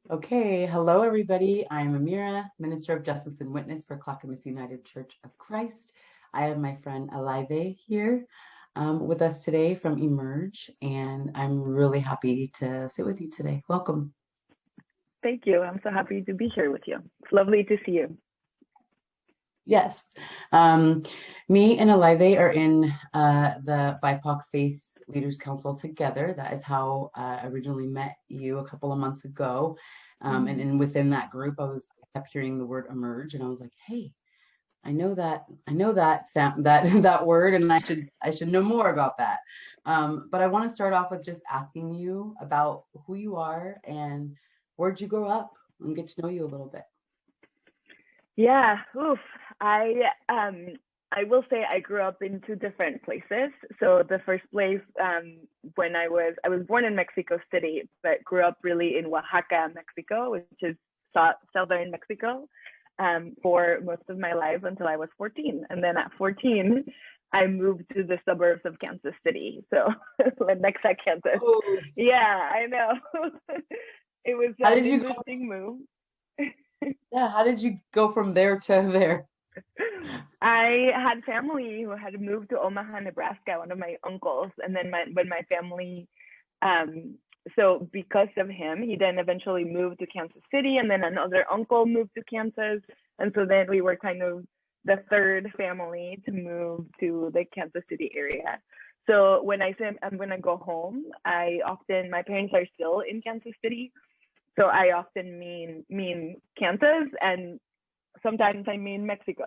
Okay, hello everybody. I'm Amira, Minister of Justice and Witness for Clackamas United Church of Christ. I have my friend Alaide here with us today from IMIrJ, and I'm really happy to sit with you today. Welcome. Thank you. I'm so happy to be here with you. It's lovely to see you. Yes, me and Alaide are in the BIPOC Faith Leaders Council together. That is how I originally met you a couple of months ago. And within that group, I kept hearing the word emerge, and I was like, hey, I know that sound, that word, and I should know more about that. But I want to start off with just asking you about who you are and where'd you grow up, and get to know you a little bit. Yeah, oof. I will say I grew up in two different places. So the first place, when I was born in Mexico City, but grew up really in Oaxaca, Mexico, which is southern Mexico, for most of my life until I was 14. And then at 14, I moved to the suburbs of Kansas City. So Lenexa, Kansas. Oh, Yeah, I know. It was how an did you go? interesting move. Yeah, how did you go from there to there? I had family who had moved to Omaha, Nebraska, one of my uncles, and then when my family, um, so because of him, he then eventually moved to Kansas City, and then another uncle moved to Kansas, and so then we were kind of the third family to move to the Kansas City area. So when I say I'm gonna go home, my parents are still in Kansas City, so I often mean Kansas, and sometimes I mean Mexico.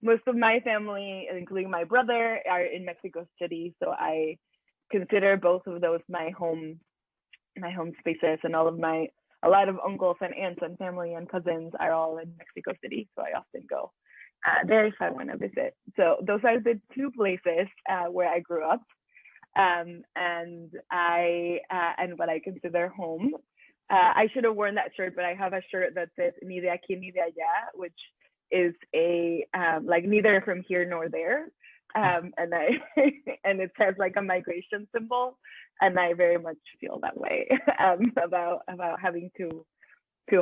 Most of my family, including my brother, are in Mexico City, so I consider both of those my home spaces, and a lot of uncles and aunts and family and cousins are all in Mexico City, so I often go there if I want to visit. So those are the two places where I grew up, and what I consider home. I should have worn that shirt, but I have a shirt that says "Ni de aquí ni de allá," which is a like neither from here nor there, and I and it says like a migration symbol, and I very much feel that way about having two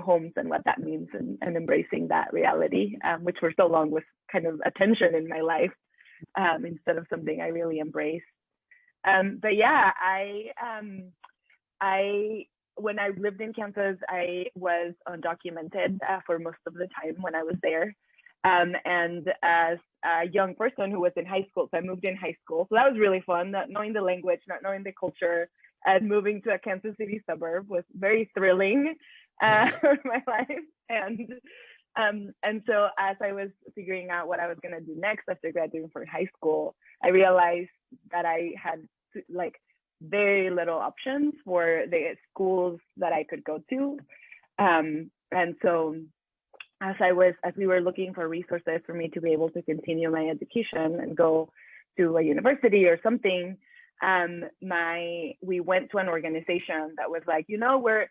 homes and what that means, and embracing that reality, which for so long was kind of a tension in my life, instead of something I really embraced. But yeah, I when I lived in Kansas, I was undocumented for most of the time when I was there. And as a young person who was in high school, so I moved in high school. So that was really fun, not knowing the language, not knowing the culture, and moving to a Kansas City suburb was very thrilling for my life. And so as I was figuring out what I was going to do next after graduating from high school, I realized that I had like very little options for the schools that I could go to. And so as we were looking for resources for me to be able to continue my education and go to a university or something, we went to an organization that was like, we're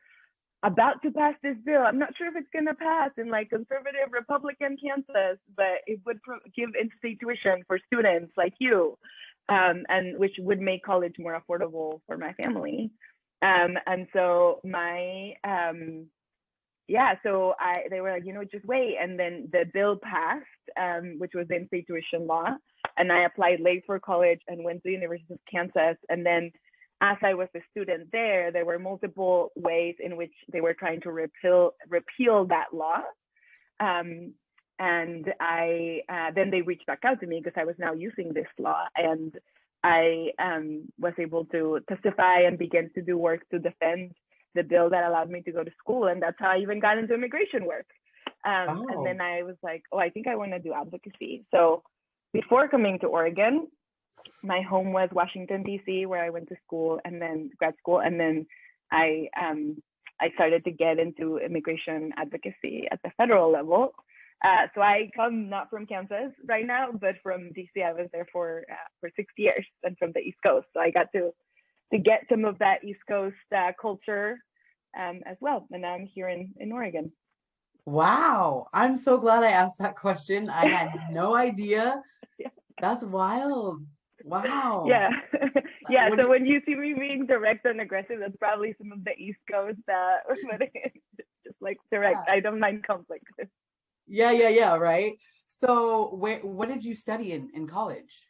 about to pass this bill. I'm not sure if it's going to pass in like conservative Republican Kansas, but it would give in-state tuition for students like you. And which would make college more affordable for my family. And so they were like, just wait. And then the bill passed, which was the in-state tuition law. And I applied late for college and went to the University of Kansas. And then as I was a student there were multiple ways in which they were trying to repeal that law. And then they reached back out to me because I was now using this law, and I was able to testify and begin to do work to defend the bill that allowed me to go to school, and that's how I even got into immigration work. And then I was like, I think I want to do advocacy. So before coming to Oregon, my home was Washington, D.C., where I went to school and then grad school, and then I started to get into immigration advocacy at the federal level. So I come not from Kansas right now, but from DC. I was there for 6 years, and from the East Coast. So I got to get some of that East Coast culture as well. And now I'm here in Oregon. Wow, I'm so glad I asked that question. I had no idea. Yeah. That's wild. Wow. Yeah. Yeah. What So when you see me being direct and aggressive, that's probably some of the East Coast but just like direct. yeah. I don't mind conflict. Yeah, right. So what did you study in college?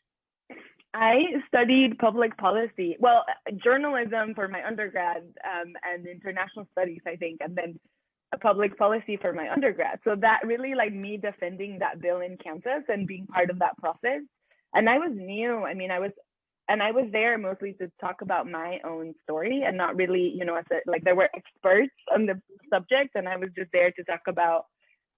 I studied public policy, well, journalism for my undergrad, and international studies, I think, and then a public policy for my undergrad. So that really like me defending that bill in Kansas and being part of that process. And I was new. I mean, I was there mostly to talk about my own story and not really, as like there were experts on the subject, and I was just there to talk about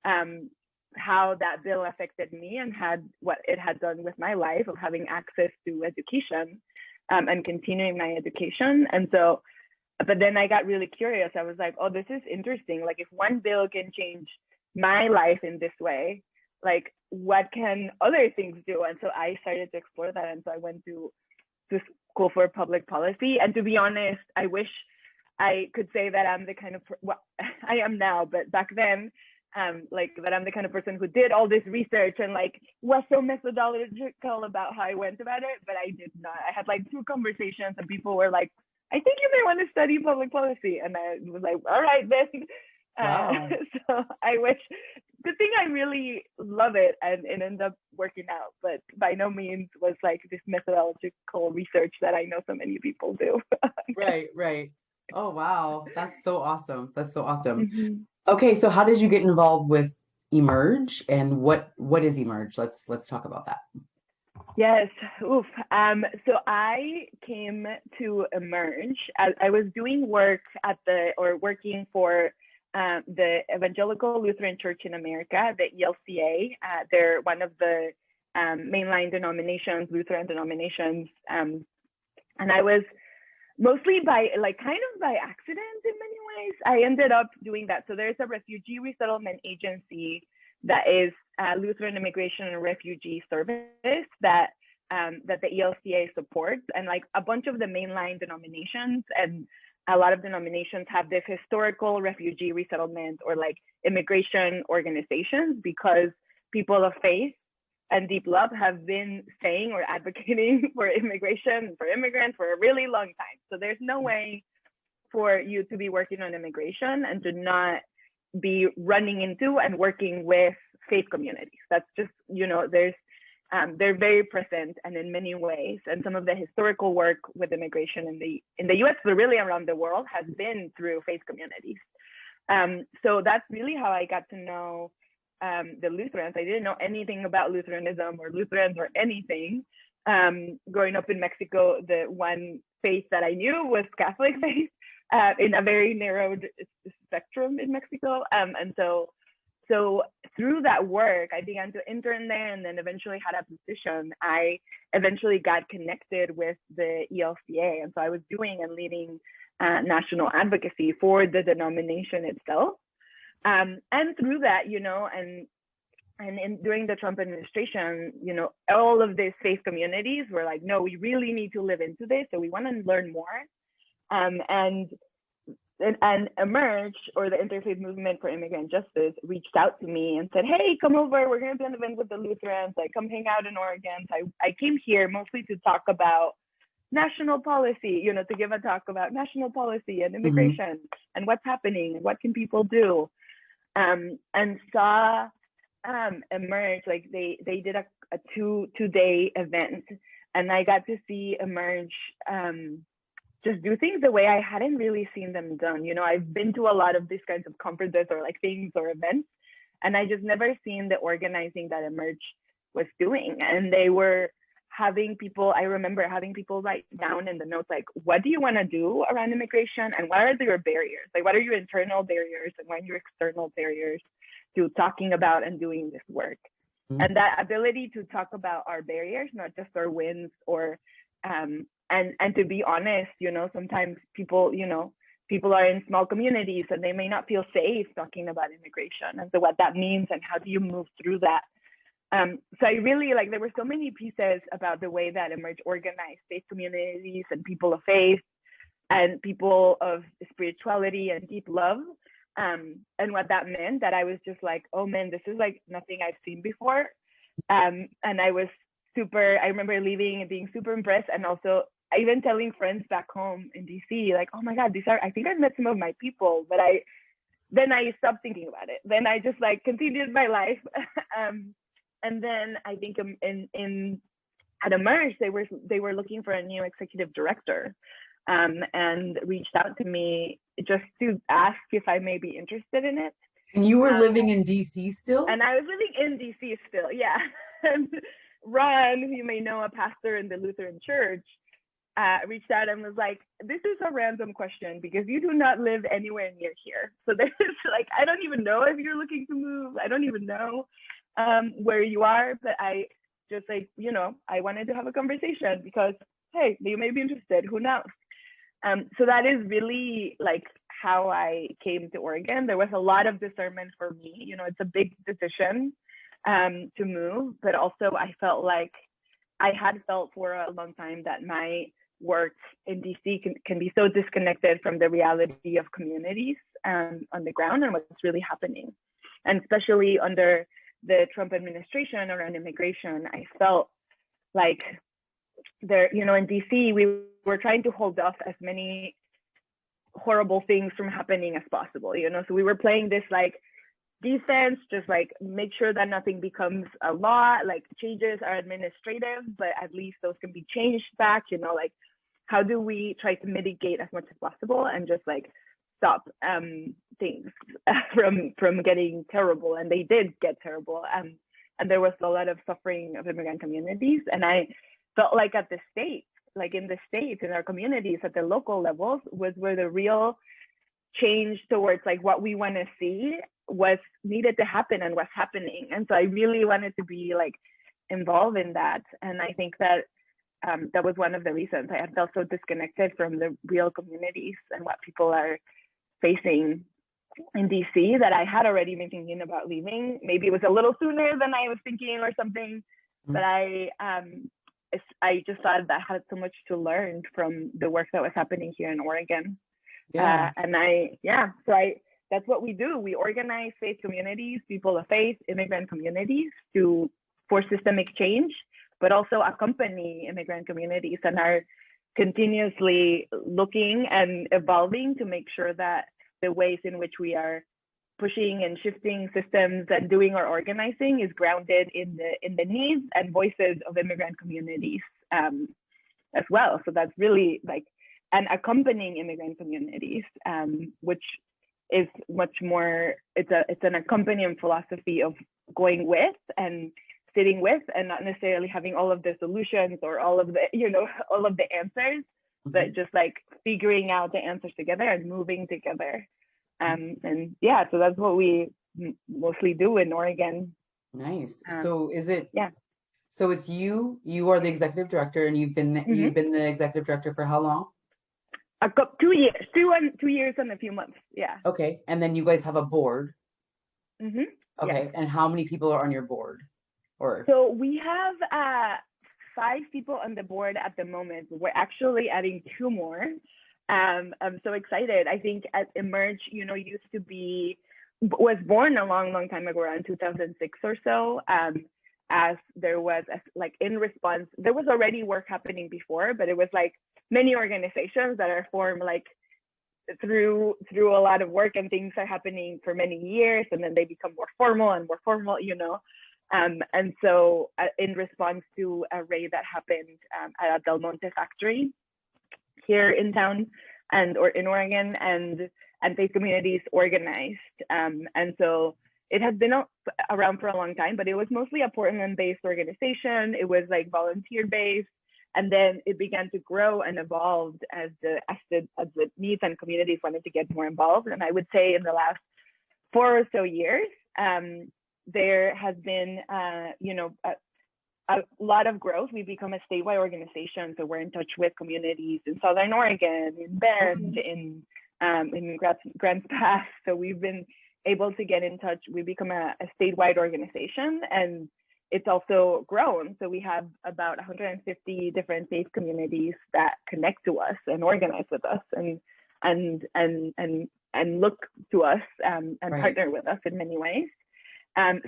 um, how that bill affected me and had what it had done with my life of having access to education, and continuing my education. And so, but then I got really curious. I was like, oh, this is interesting. Like, if one bill can change my life in this way, like, what can other things do? And so I started to explore that. And so I went to school for public policy. And to be honest, I wish I could say that I'm the kind of, well, I am now, but back then, like that I'm the kind of person who did all this research and like was so methodological about how I went about it, but I did not. I had like 2 conversations and people were like, I think you may want to study public policy. And I was like, all right, then. Wow. So I wish, good thing I really love it and it ended up working out, but by no means was like this methodological research that I know so many people do. Right. Oh, wow. That's so awesome. That's so awesome. Mm-hmm. Okay, so how did you get involved with IMIrJ and what is IMIrJ? Let's talk about that. Yes. Oof. So I came to IMIrJ. I was doing work working for the Evangelical Lutheran Church in America, the ELCA. They're one of the mainline denominations, Lutheran denominations. And I was mostly by kind of by accident in many ways, I ended up doing that. So there's a refugee resettlement agency that is Lutheran Immigration and Refugee Service that the ELCA supports, and like a bunch of the mainline denominations and a lot of denominations have this historical refugee resettlement or like immigration organizations because people of faith and deep love have been saying or advocating for immigration, for immigrants for a really long time. So there's no way for you to be working on immigration and to not be running into and working with faith communities. That's just, they're very present and in many ways. And some of the historical work with immigration in the US, but really around the world, has been through faith communities. So that's really how I got to know the Lutherans. I didn't know anything about Lutheranism or Lutherans or anything. Growing up in Mexico, the one faith that I knew was Catholic faith in a very narrowed spectrum in Mexico. And so through that work, I began to intern there and then eventually had a position. I eventually got connected with the ELCA. And so I was doing and leading national advocacy for the denomination itself. And through that, during the Trump administration, all of these faith communities were like, no, we really need to live into this. So we want to learn more. And IMIrJ, or the Interfaith Movement for Immigrant Justice, reached out to me and said, hey, come over. We're going to do an event with the Lutherans. Like, come hang out in Oregon. So I came here mostly to talk about national policy, to give a talk about national policy and immigration and what's happening and what can people do. And saw IMIrJ, like they did a two-day event, and I got to see IMIrJ just do things the way I hadn't really seen them done. I've been to a lot of these kinds of conferences or like things or events, and I just never seen the organizing that IMIrJ was doing. And they were I remember having people write down in the notes, like, what do you want to do around immigration? And what are your barriers? Like, what are your internal barriers and what are your external barriers to talking about and doing this work? Mm-hmm. And that ability to talk about our barriers, not just our wins, or and to be honest, sometimes people are in small communities and they may not feel safe talking about immigration. And so what that means and how do you move through that? So I really there were so many pieces about the way that IMIrJ organized faith communities and people of faith and people of spirituality and deep love, and what that meant, that I was just like, oh man, this is like nothing I've seen before. And I was I remember leaving and being super impressed, and also even telling friends back home in DC, like, oh my God, I think I've met some of my people, but then I stopped thinking about it. Then I just like continued my life. And then I think at IMIrJ, they were looking for a new executive director, and reached out to me just to ask if I may be interested in it. And you were living in DC still? And I was living in DC still, yeah. And Ron, who you may know, a pastor in the Lutheran Church, reached out and was like, this is a random question because you do not live anywhere near here. So there's like, I don't even know if you're looking to move. I don't even know where you are, but I just like, I wanted to have a conversation because, hey, you may be interested, who knows? So that is really like how I came to Oregon. There was a lot of discernment for me. It's a big decision to move, but also I felt like I had felt for a long time that my work in DC can be so disconnected from the reality of communities on the ground and what's really happening. And especially under the Trump administration around immigration, I felt like there, in DC, we were trying to hold off as many horrible things from happening as possible, so we were playing this like defense, just like make sure that nothing becomes a law, like changes are administrative, but at least those can be changed back, like how do we try to mitigate as much as possible and just like stop things from getting terrible. And they did get terrible, and there was a lot of suffering of immigrant communities. And I felt like at the state, like in the states, in our communities at the local levels, was where the real change towards like what we want to see was needed to happen and was happening. And so I really wanted to be like involved in that. And I think that that was one of the reasons I had felt so disconnected from the real communities and what people are facing in DC, that I had already been thinking about leaving. Maybe it was a little sooner than I was thinking or something, but I just thought that I had so much to learn from the work that was happening here in Oregon. Yeah. That's what we do. We organize faith communities, people of faith, immigrant communities for systemic change, but also accompany immigrant communities, and are continuously looking and evolving to make sure that the ways in which we are pushing and shifting systems and doing our organizing is grounded in the needs and voices of immigrant communities as well. So that's really like, and accompanying immigrant communities, which is much more, it's an accompanying philosophy of going with and sitting with, and not necessarily having all of the solutions or all of the answers, but just like figuring out the answers together and moving together. And yeah, so that's what we mostly do in Oregon. Nice. So is it? Yeah. So it's you are the executive director, and you've been the executive director for how long? 2 years, 2 years and a few months. Yeah. Okay. And then you guys have a board. Okay. Yeah. And how many people are on your board? So we have 5 people on the board at the moment. We're actually adding 2 more. I'm so excited. I think at IMIrJ, was born a long time ago, around 2006 or so, as there was in response, there was already work happening before, but it was like many organizations that are formed like through a lot of work, and things are happening for many years, and then they become more formal, and so in response to a raid that happened at a Del Monte factory here in town or in Oregon, and faith communities organized, and so it has been around for a long time, but it was mostly a Portland-based organization. It was like volunteer-based, and then it began to grow and evolve as the needs and communities wanted to get more involved. And I would say in the last 4 or so years, there has been, a lot of growth. We've become a statewide organization, so we're in touch with communities in Southern Oregon, in Bend, in Grants Pass. So we've been able to get in touch. We become a statewide organization, and it's also grown. So we have about 150 different faith communities that connect to us and organize with us and look to us and partner with us in many ways.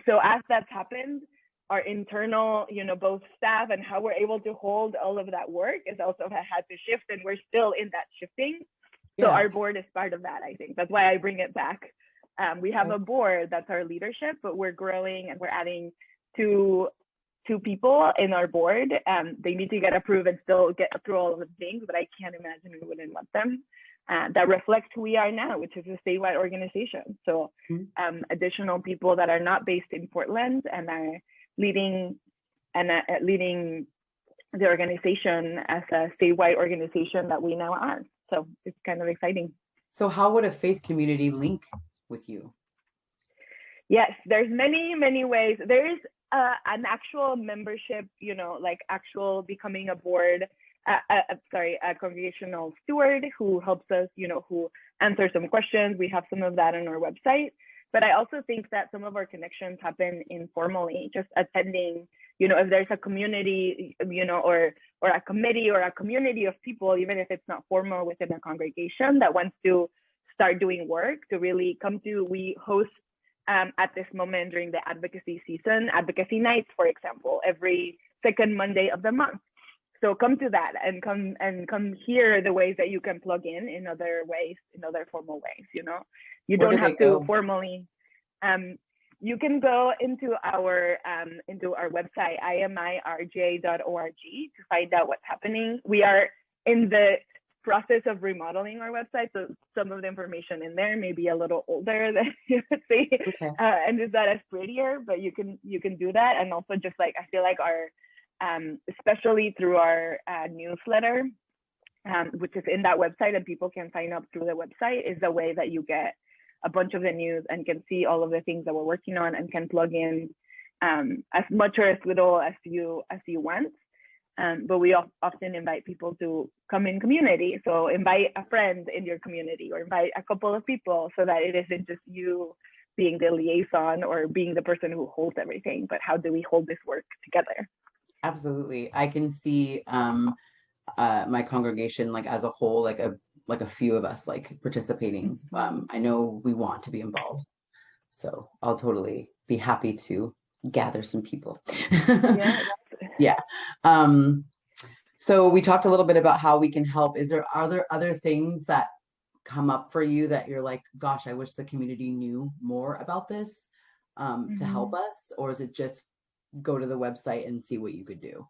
So as that's happened, our internal, both staff and how we're able to hold all of that work is also had to shift, and we're still in that shifting. So our board is part of that, I think. That's why I bring it back. We have a board that's our leadership, but we're growing and we're adding two people in our board. They need to get approved and still get through all of the things, but I can't imagine we wouldn't want them. That reflects who we are now, which is a statewide organization. So additional people that are not based in Portland and are leading the organization as a statewide organization that we now are. So it's kind of exciting. So how would a faith community link with you? Yes, there's many, many ways. There's an actual membership, like actual becoming a board, a congregational steward who helps us, who answers some questions. We have some of that on our website. But I also think that some of our connections happen informally, just attending, if there's a community, or a committee or a community of people, even if it's not formal within a congregation that wants to start doing work to really come to. We host at this moment during the advocacy season, advocacy nights, for example, every second Monday of the month. So come to that and come hear the ways that you can plug in other ways, in other formal ways. You don't have to formally. You can go into our website, IMIrJ.org, to find out what's happening. We are in the process of remodeling our website, so some of the information in there may be a little older than you would see, and is not as prettier, but you can do that. And also just like, I feel like our especially through our newsletter, which is in that website and people can sign up through the website, is a way that you get a bunch of the news and can see all of the things that we're working on and can plug in as much or as little as you want. But we often invite people to come in community. So invite a friend in your community or invite a couple of people so that it isn't just you being the liaison or being the person who holds everything, but how do we hold this work together? Absolutely. I can see my congregation like as a whole, like a few of us like participating. I know we want to be involved. So I'll totally be happy to gather some people. Yeah. So we talked a little bit about how we can help. Are there other things that come up for you that you're like, gosh, I wish the community knew more about this to help us? Or is it just go to the website and see what you could do?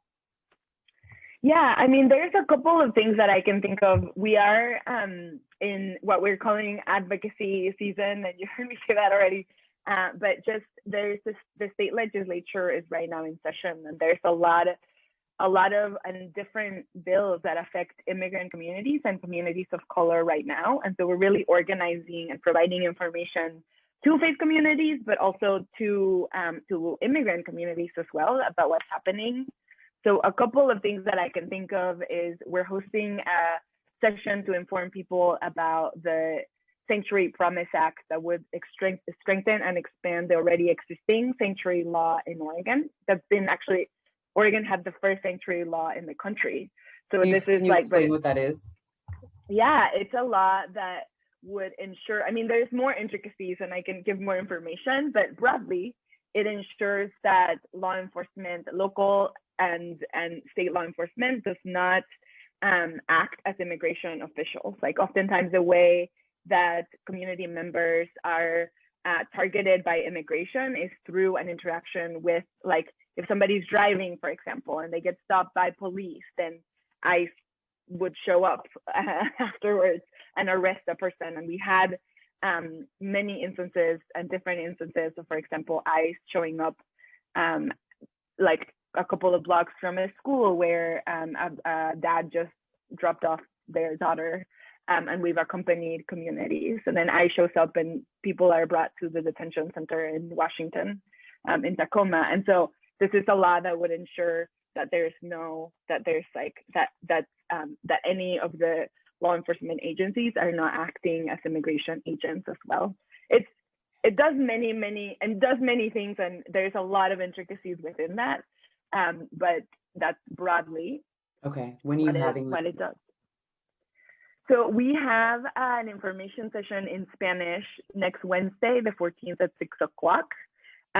Yeah, I mean, there's a couple of things that I can think of. We are in what we're calling advocacy season, and you heard me say that already. But just the state legislature is right now in session, and there's a lot of different bills that affect immigrant communities and communities of color right now. And so we're really organizing and providing information to faith communities, but also to immigrant communities as well about what's happening. So a couple of things that I can think of is we're hosting a session to inform people about the Sanctuary Promise Act that would strengthen and expand the already existing sanctuary law in Oregon. That's been actually, Oregon had the first sanctuary law in the country. So can you explain what that is? Yeah, it's a law that would ensure, I mean, there's more intricacies and I can give more information, but broadly, it ensures that law enforcement, local and state law enforcement does not act as immigration officials. Like oftentimes the way that community members are targeted by immigration is through an interaction with, like, if somebody's driving, for example, and they get stopped by police, then ICE would show up afterwards and arrest the person. And we had many instances and different instances of, for example, ICE showing up like a couple of blocks from a school where a dad just dropped off their daughter, and we've accompanied communities. And then ICE shows up and people are brought to the detention center in Washington, in Tacoma. And so this is a law that would ensure that that any of the law enforcement agencies are not acting as immigration agents as well. It does many things, and there's a lot of intricacies within that. But that's broadly okay. When are you having what it does. So we have an information session in Spanish next Wednesday, the 14th at 6 o'clock.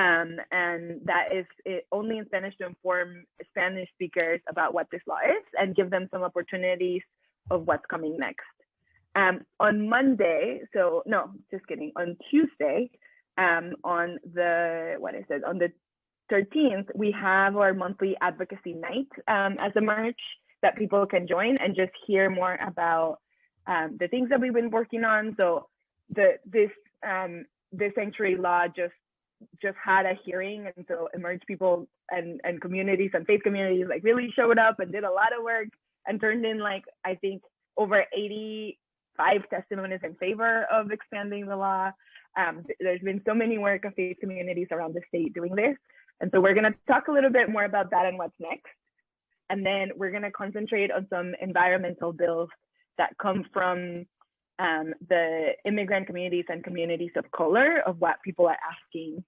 And that is it only in Spanish to inform Spanish speakers about what this law is and give them some opportunities of what's coming next. On Monday, so no, just kidding, on Tuesday, on the 13th, we have our monthly advocacy night as IMIrJ that people can join and just hear more about the things that we've been working on. So this sanctuary law just had a hearing, and so IMIrJ people and communities and faith communities like really showed up and did a lot of work and turned in like I think over 85 testimonies in favor of expanding the law. There's been so many work of faith communities around the state doing this, and so we're going to talk a little bit more about that and what's next, and then we're going to concentrate on some environmental bills that come from the immigrant communities and communities of color, of what people are asking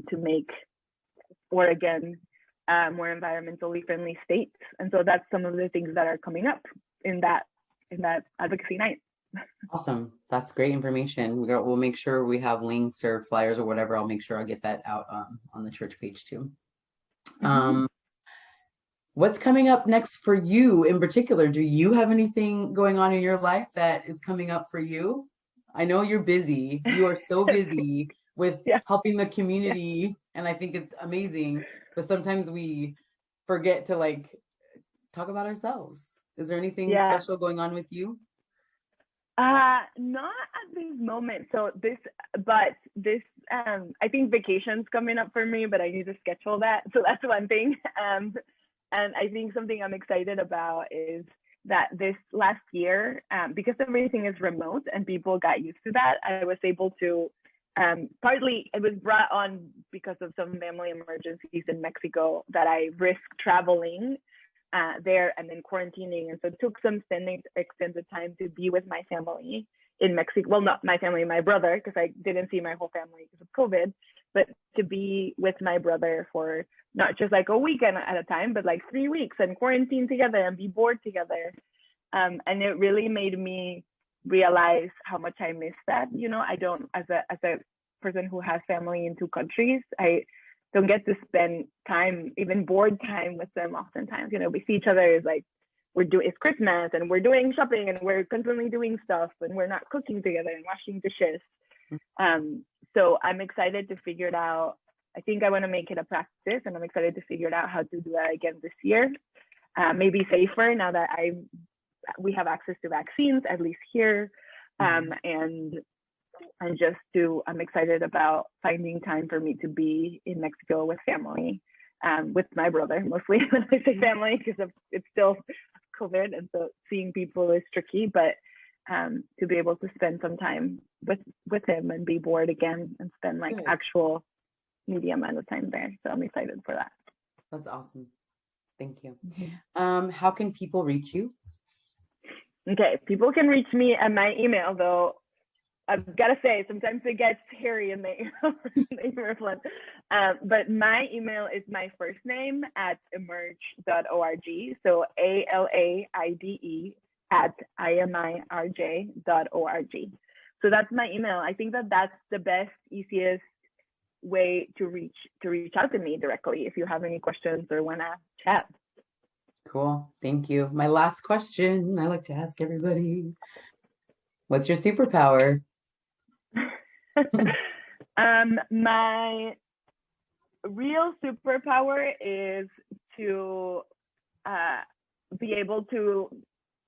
to make Oregon more environmentally friendly states. And so that's some of the things that are coming up in that advocacy night. Awesome. That's great information. We'll make sure we have links or flyers or whatever. I'll make sure I'll get that out on the church page too. What's coming up next for you in particular? Do you have anything going on in your life that is coming up for you? I know you're busy. You are so busy with helping the community, and I think it's amazing. But sometimes we forget to like talk about ourselves. Is there anything special going on with you? Not at this moment. So I think vacation's coming up for me, but I need to schedule that. So that's one thing. And I think something I'm excited about is that this last year, because everything is remote and people got used to that, I was able to, partly it was brought on because of some family emergencies in Mexico that I risked traveling there and then quarantining. And so it took some extended time to be with my family in Mexico. Well, not my family, my brother, because I didn't see my whole family because of COVID, but to be with my brother for not just like a weekend at a time, but like 3 weeks and quarantine together and be bored together. And it really made me realize how much I miss that. You know, I don't, as a person who has family in 2 countries, I don't get to spend time, even board time with them oftentimes. You know, we see each other as like, it's Christmas and we're doing shopping and we're constantly doing stuff and we're not cooking together and washing dishes. So I'm excited to figure it out. I think I want to make it a practice, and I'm excited to figure it out how to do that again this year. Maybe safer now that we have access to vaccines, at least here. And I'm excited about finding time for me to be in Mexico with family, with my brother, mostly when I say family, because it's still COVID. And so seeing people is tricky, but to be able to spend some time with him and be bored again and spend like actual medium amount of time there. So I'm excited for that. That's awesome. Thank you. How can people reach you? Okay, people can reach me at my email, though I've got to say sometimes it gets hairy in the email. But my email is my first name at IMIrJ.org. So ALAIDE at IMIrJ.org. So that's my email. I think that's the best, easiest way to reach out to me directly if you have any questions or want to chat. Cool. Thank you. My last question I like to ask everybody. What's your superpower? My real superpower is to be able to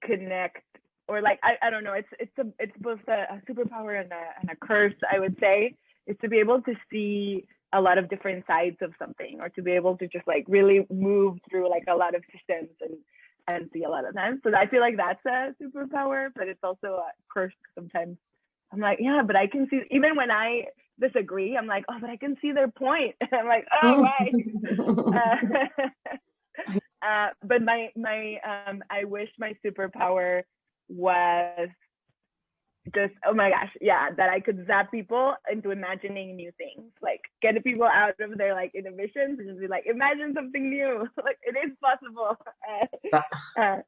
connect, or like I don't know, it's both a superpower and a curse, I would say. Is to be able to see a lot of different sides of something, or to be able to just like really move through like a lot of systems and see a lot of them. So I feel like that's a superpower, but it's also a curse. Sometimes I'm like, yeah, but I can see, even when I disagree, I'm like, oh, but I can see their point. And I'm like, oh, right. But I wish my superpower was just, oh my gosh, yeah, that I could zap people into imagining new things, like get people out of their like inhibitions and just be like, imagine something new. Like it is possible.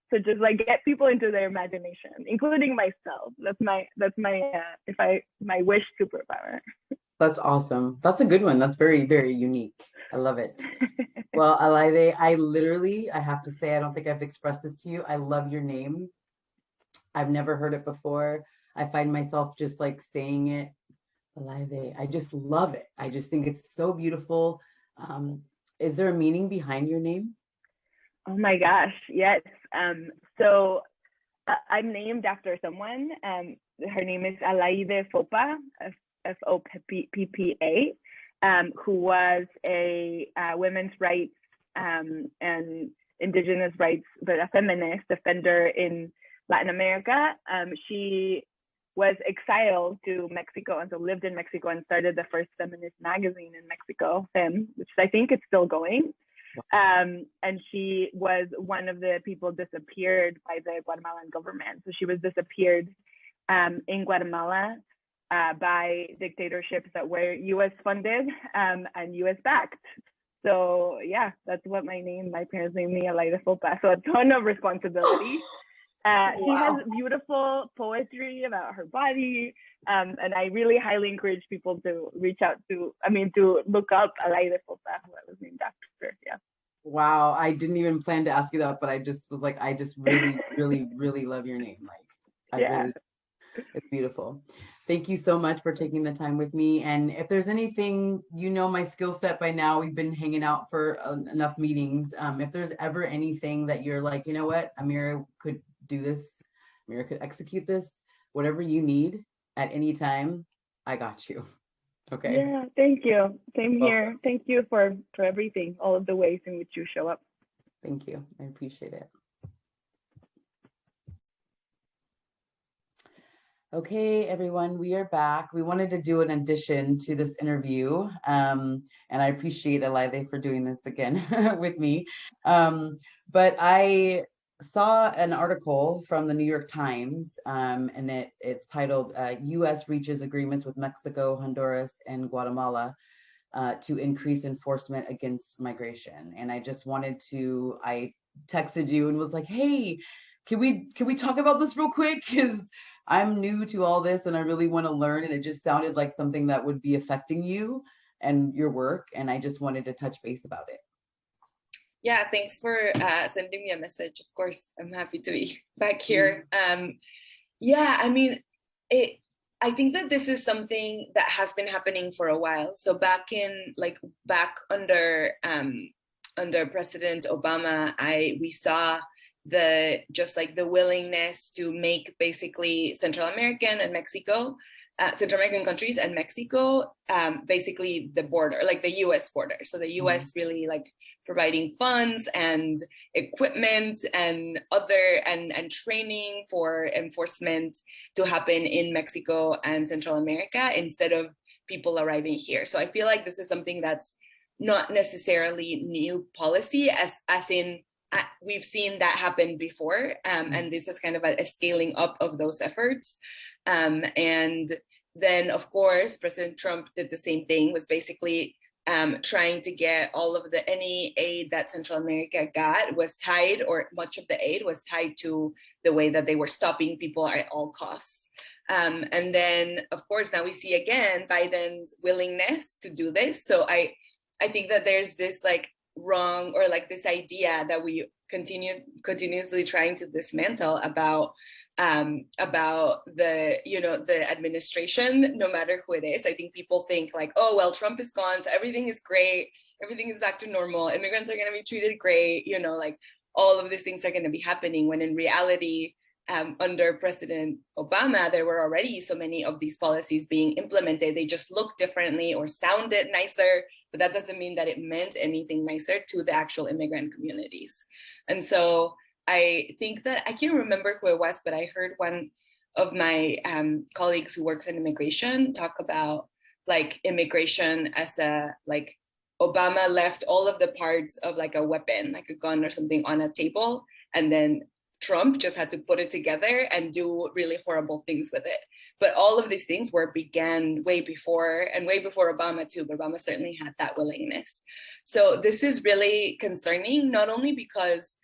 So just like get people into their imagination, including myself. That's my my wish superpower. That's awesome. That's a good one. That's very, very unique. I love it. Well, Alaide, I have to say, I don't think I've expressed this to you. I love your name. I've never heard it before. I find myself just like saying it, Alaide. I just love it. I just think it's so beautiful. Um, is there a meaning behind your name? Oh my gosh, yes. So I'm named after someone. Her name is Alaide Fopa, Foppa, who was a women's rights and indigenous rights, but a feminist defender in Latin America. She was exiled to Mexico and so lived in Mexico and started the first feminist magazine in Mexico, Fem, which I think is still going. And she was one of the people disappeared by the Guatemalan government. So she was disappeared in Guatemala by dictatorships that were US funded and US backed. So yeah, that's what my parents named me Alaide Fopa. So a ton of responsibility. She has beautiful poetry about her body. And I really highly encourage people to reach out to look up Alaide Fopa, who I was named after. Yeah. Wow. I didn't even plan to ask you that, but I just was like, I just really, really, really love your name. It's beautiful. Thank you so much for taking the time with me. And if there's anything, my skill set by now, we've been hanging out for enough meetings. If there's ever anything that you're like, you know what, Amira could do this, Amira could execute this, whatever you need at any time, I got you. Okay. Yeah, thank you. Same here. Thank you for everything, all of the ways in which you show up. Thank you. I appreciate it. Okay, everyone, we are back. We wanted to do an addition to this interview, and I appreciate Alaide for doing this again with me. But I saw an article from the New York Times, and it's titled U.S. Reaches Agreements with Mexico, Honduras, and Guatemala to increase enforcement against migration. And I just wanted to, I texted you and was like, hey, can we talk about this real quick? Because I'm new to all this and I really want to learn. And it just sounded like something that would be affecting you and your work. And I just wanted to touch base about it. Yeah, thanks for sending me a message. Of course, I'm happy to be back here. Yeah, I mean, I think that this is something that has been happening for a while. So back under President Obama, we saw the willingness to make basically Central American countries and Mexico basically the border, like the US border. So the US really providing funds and equipment and and training for enforcement to happen in Mexico and Central America instead of people arriving here. So I feel like this is something that's not necessarily new policy, as in we've seen that happen before, and this is kind of a scaling up of those efforts. And then, of course, President Trump did the same thing, was basically trying to get all of any aid that Central America got was tied, or much of the aid was tied to the way that they were stopping people at all costs. And then, of course, now we see again Biden's willingness to do this. So I think that there's this wrong, or this idea that we continuously trying to dismantle about the administration, no matter who it is. I think people think oh well, Trump is gone, so everything is great, everything is back to normal, immigrants are going to be treated great, all of these things are going to be happening, when in reality, under President Obama, there were already so many of these policies being implemented. They just looked differently or sounded nicer, but that doesn't mean that it meant anything nicer to the actual immigrant communities. And so I think that, I can't remember who it was, but I heard one of my colleagues who works in immigration talk about immigration as Obama left all of the parts of a weapon, like a gun or something, on a table, and then Trump just had to put it together and do really horrible things with it. But all of these things began way before Obama too, but Obama certainly had that willingness. So this is really concerning, not only because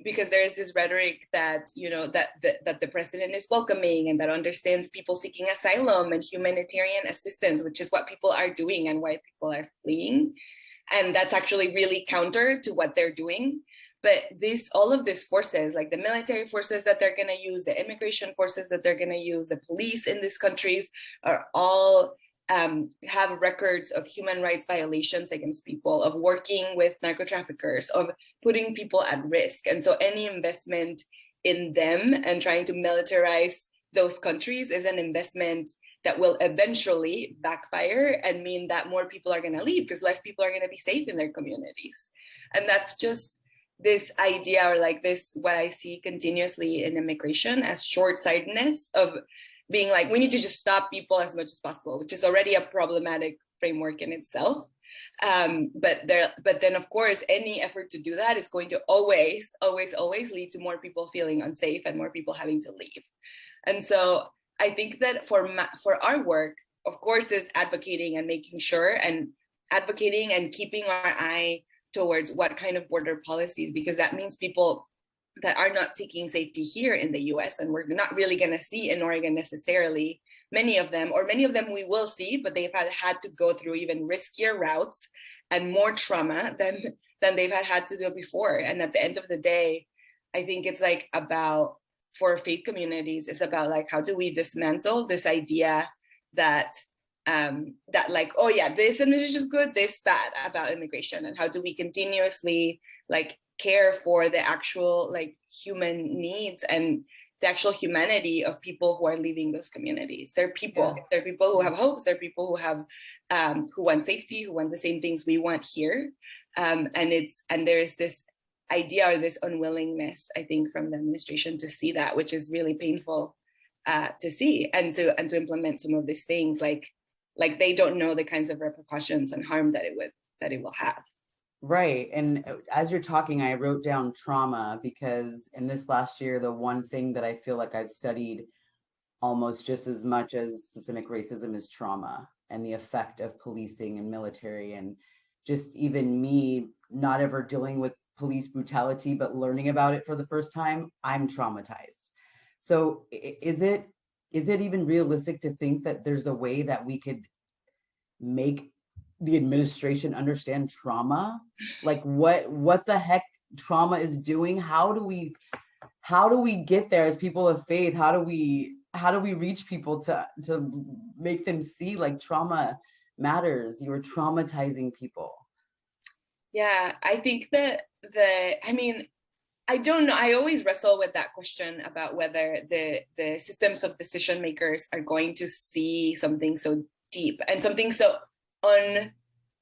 because there is this rhetoric that, that the president is welcoming and that understands people seeking asylum and humanitarian assistance, which is what people are doing and why people are fleeing. And that's actually really counter to what they're doing. But all of these forces, like the military forces that they're going to use, the immigration forces that they're going to use, the police in these countries are all have records of human rights violations against people, of working with narco traffickers, of putting people at risk. And so any investment in them and trying to militarize those countries is an investment that will eventually backfire and mean that more people are going to leave because less people are going to be safe in their communities. And that's just this idea, or like this, what I see continuously in immigration as short-sightedness of being like, we need to just stop people as much as possible, which is already a problematic framework in itself. But then of course, any effort to do that is going to always lead to more people feeling unsafe and more people having to leave. And so I think that for our work, of course, is advocating and making sure and advocating and keeping our eye towards what kind of border policies, because that means people that are not seeking safety here in the US, and we're not really going to see in Oregon necessarily many of them we will see, but they've had to go through even riskier routes and more trauma than they've had to do before. And at the end of the day, I think it's like about, for faith communities, it's about like, how do we dismantle this idea that that like, oh yeah, this administration is good, this bad about immigration, and how do we continuously like care for the actual like human needs and the actual humanity of people who are leaving those communities. They're people. Yeah. They're people who have hopes. They're people who have who want safety, who want the same things we want here. And there's this idea or this unwillingness, I think, from the administration to see that, which is really painful to see, and to implement some of these things. Like they don't know the kinds of repercussions and harm that it will have. Right. And as you're talking, I wrote down trauma, because in this last year, the one thing that I feel like I've studied almost just as much as systemic racism is trauma and the effect of policing and military, and just even me not ever dealing with police brutality, but learning about it for the first time, I'm traumatized. So is it even realistic to think that there's a way that we could make the administration understand trauma, like what the heck trauma is doing? How do we get there as people of faith? How do we reach people to make them see like trauma matters? You're traumatizing people. Yeah, I think that I don't know. I always wrestle with that question about whether the systems of decision makers are going to see something so deep and something so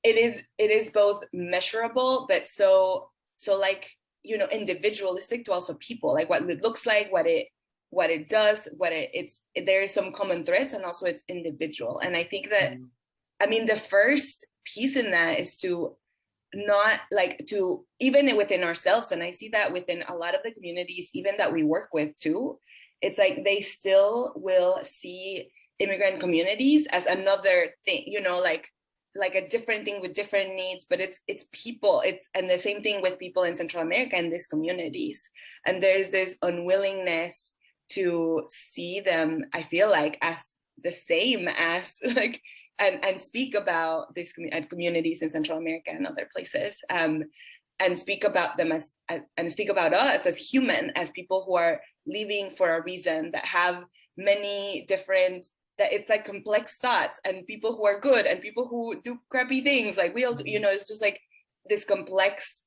it is both measurable, but so like, individualistic to also people, like what it looks like, what it does, there is some common threads, and also it's individual. And I think that, the first piece in that is to not like to, even within ourselves, and I see that within a lot of the communities even that we work with too, it's like they still will see immigrant communities as another thing, like a different thing with different needs, but it's people. And the same thing with people in Central America and these communities. And there's this unwillingness to see them, I feel like, as the same as like, and speak about these communities in Central America and other places, and speak about them and speak about us as human, as people who are leaving for a reason, that have many different, that it's like complex thoughts, and people who are good and people who do crappy things, like we all do, it's just like this complex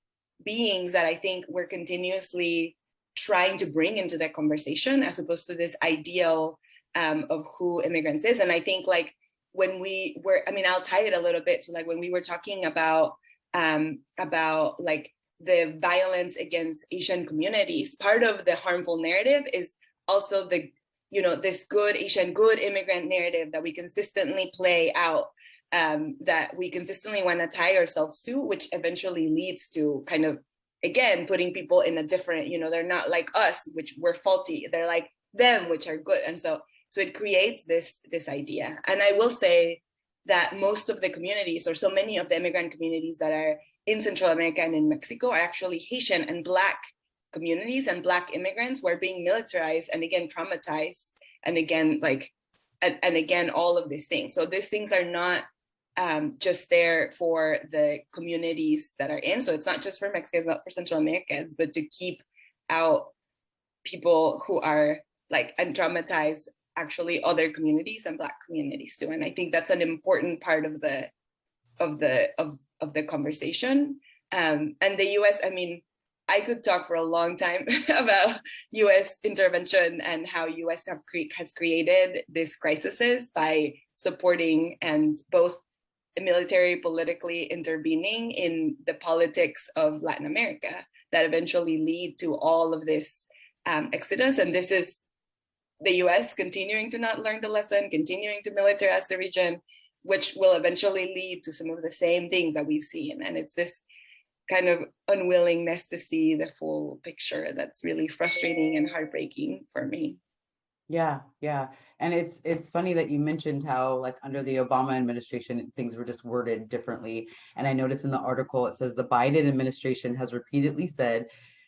beings that I think we're continuously trying to bring into that conversation, as opposed to this ideal of who immigrants is. And I think like when we were, I'll tie it a little bit to like when we were talking about like the violence against Asian communities, part of the harmful narrative is also the this good Asian, good immigrant narrative that we consistently play out, that we consistently want to tie ourselves to, which eventually leads to kind of, again, putting people in a different, they're not like us, which we're faulty. They're like them, which are good. And so it creates this idea. And I will say that most of the communities, or so many of the immigrant communities that are in Central America and in Mexico, are actually Haitian and Black communities and Black immigrants were being militarized and again traumatized and again and again all of these things. So these things are not just there for the communities that are in. So it's not just for Mexicans, not for Central Americans, but to keep out people who are like and traumatize actually other communities and Black communities too. And I think that's an important part of the conversation. And the US, I mean, I could talk for a long time about US intervention and how US has created these crises by supporting and both military politically intervening in the politics of Latin America that eventually lead to all of this exodus. And this is the US continuing to not learn the lesson, continuing to militarize the region, which will eventually lead to some of the same things that we've seen. And it's this kind of unwillingness to see the full picture that's really frustrating and heartbreaking for me. Yeah. And it's funny that you mentioned how like under the Obama administration, things were just worded differently. And I noticed in the article, it says the Biden administration has repeatedly said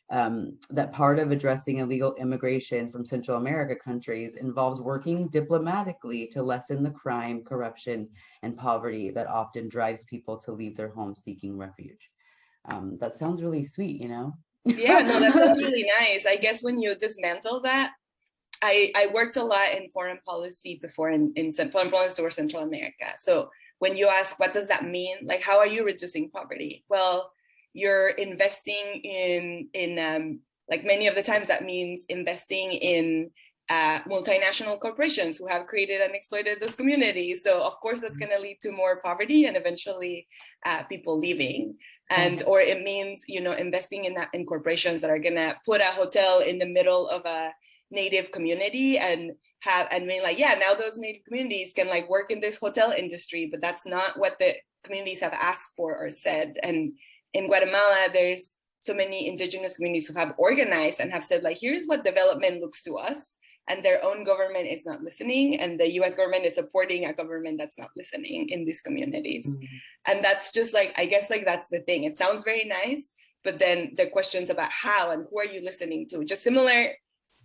that part of addressing illegal immigration from Central America countries involves working diplomatically to lessen the crime, corruption, and poverty that often drives people to leave their homes seeking refuge. That sounds really sweet, you know? Yeah, no, that sounds really nice. I guess when you dismantle that, I worked a lot in foreign policy before in foreign policy towards Central America. So when you ask, what does that mean? Like, how are you reducing poverty? Well, you're investing in like many of the times that means investing in multinational corporations who have created and exploited those communities. So of course that's going to lead to more poverty and eventually people leaving. And or it means, you know, investing in corporations that are going to put a hotel in the middle of a Native community and mean like, yeah, now those Native communities can like work in this hotel industry, but that's not what the communities have asked for or said. And in Guatemala, there's so many indigenous communities who have organized and have said like, here's what development looks to us. And their own government is not listening. And the US government is supporting a government that's not listening in these communities. Mm-hmm. And that's just like, I guess like that's the thing. It sounds very nice, but then the questions about how and who are you listening to? Just similar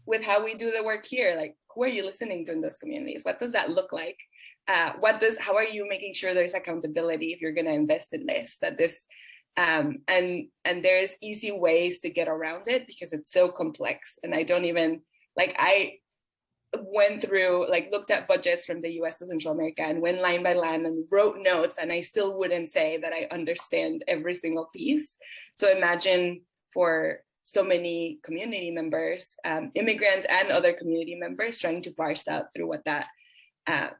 with how we do the work here, like who are you listening to in those communities? What does that look like? How are you making sure there's accountability if you're gonna invest in this, that this, and there's easy ways to get around it because it's so complex. And I don't even, like I went through, like looked at budgets from the US to Central America and went line by line and wrote notes, and I still wouldn't say that I understand every single piece. So imagine for so many community members, immigrants and other community members trying to parse out through what that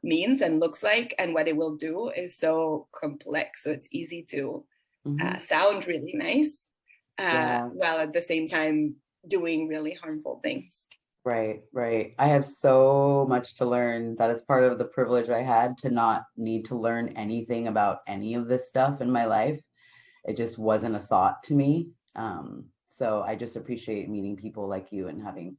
means and looks like and what it will do is so complex. So it's easy to sound really nice while at the same time doing really harmful things. Right. I have so much to learn. That is part of the privilege I had to not need to learn anything about any of this stuff in my life. It just wasn't a thought to me. So I just appreciate meeting people like you and having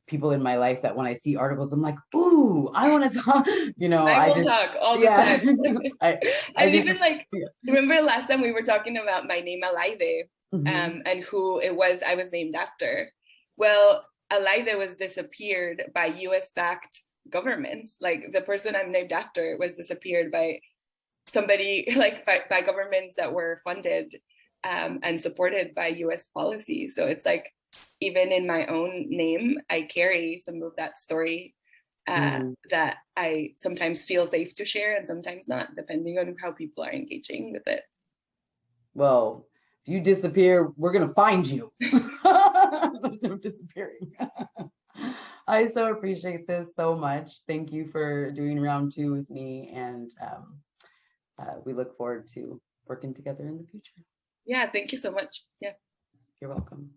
people in my life that when I see articles, I'm like, ooh, I want to talk, you know. I will talk all the time. And even like, remember last time we were talking about my name, Alaide, and who it was, I was named after. Well, Alaide was disappeared by US-backed governments. Like the person I'm named after was disappeared by somebody, like by governments that were funded and supported by US policy. So it's like, even in my own name, I carry some of that story that I sometimes feel safe to share and sometimes not, depending on how people are engaging with it. Well, if you disappear, we're going to find you. No disappearing. I so appreciate this so much. Thank you for doing round 2 with me. And we look forward to working together in the future. Yeah, thank you so much. Yeah. You're welcome.